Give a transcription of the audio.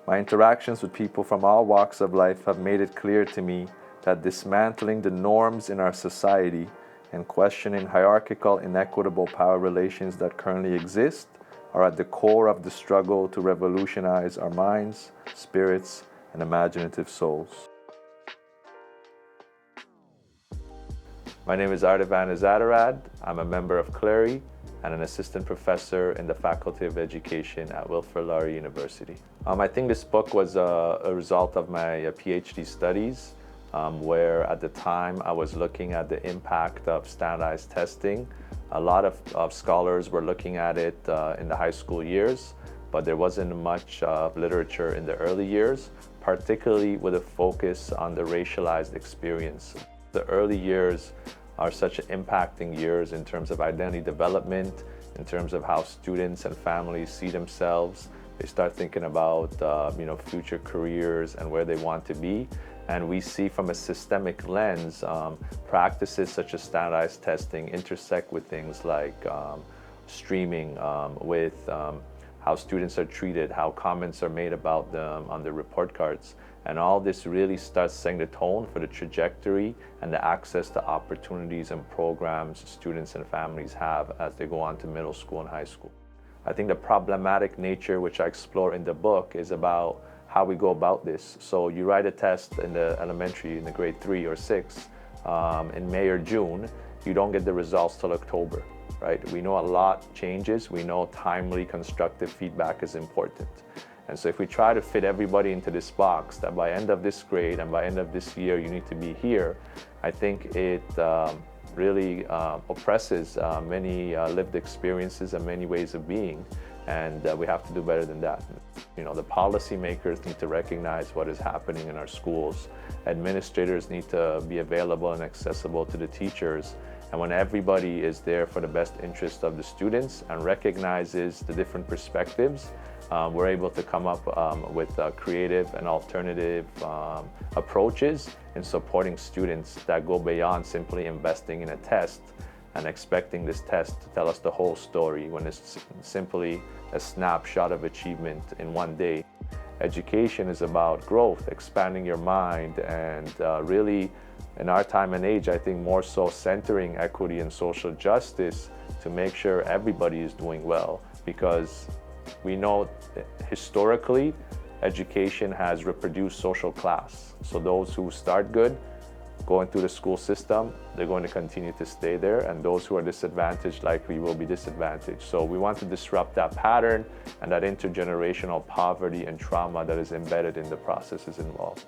My interactions with people from all walks of life have made it clear to me that dismantling the norms in our society and questioning hierarchical, inequitable power relations that currently exist are at the core of the struggle to revolutionize our minds, spirits, and imaginative souls. My name is Ardavan Eizadirad. I'm a member of CLERI and an assistant professor in the Faculty of Education at Wilfrid Laurier University. I think this book was a result of my PhD studies, where at the time I was looking at the impact of standardized testing. A lot of scholars were looking at it in the high school years, but there wasn't much literature in the early years, particularly with a focus on the racialized experience. The early years are such impacting years in terms of identity development, in terms of how students and families see themselves. They start thinking about future careers and where they want to be. And we see from a systemic lens, practices such as standardized testing intersect with things like streaming, with how students are treated, how comments are made about them on the report cards. And all this really starts setting the tone for the trajectory and the access to opportunities and programs students and families have as they go on to middle school and high school. I think the problematic nature, which I explore in the book, is about how we go about this. So you write a test in the elementary, in the grade 3 or 6, in May or June, you don't get the results till October, right? We know a lot changes. We know timely, constructive feedback is important. And so if we try to fit everybody into this box, that by end of this grade and by end of this year, you need to be here, I think it really oppresses many lived experiences and many ways of being. And we have to do better than that. The policymakers need to recognize what is happening in our schools. Administrators need to be available and accessible to the teachers. And when everybody is there for the best interest of the students and recognizes the different perspectives, we're able to come up with creative and alternative approaches in supporting students that go beyond simply investing in a test and expecting this test to tell us the whole story when it's simply a snapshot of achievement in one day. Education is about growth, expanding your mind, and really, in our time and age, I think more so centering equity and social justice to make sure everybody is doing well, because we know historically education has reproduced social class. So those who start good, going through the school system, they're going to continue to stay there, and those who are disadvantaged likely will be disadvantaged. So we want to disrupt that pattern and that intergenerational poverty and trauma that is embedded in the processes involved.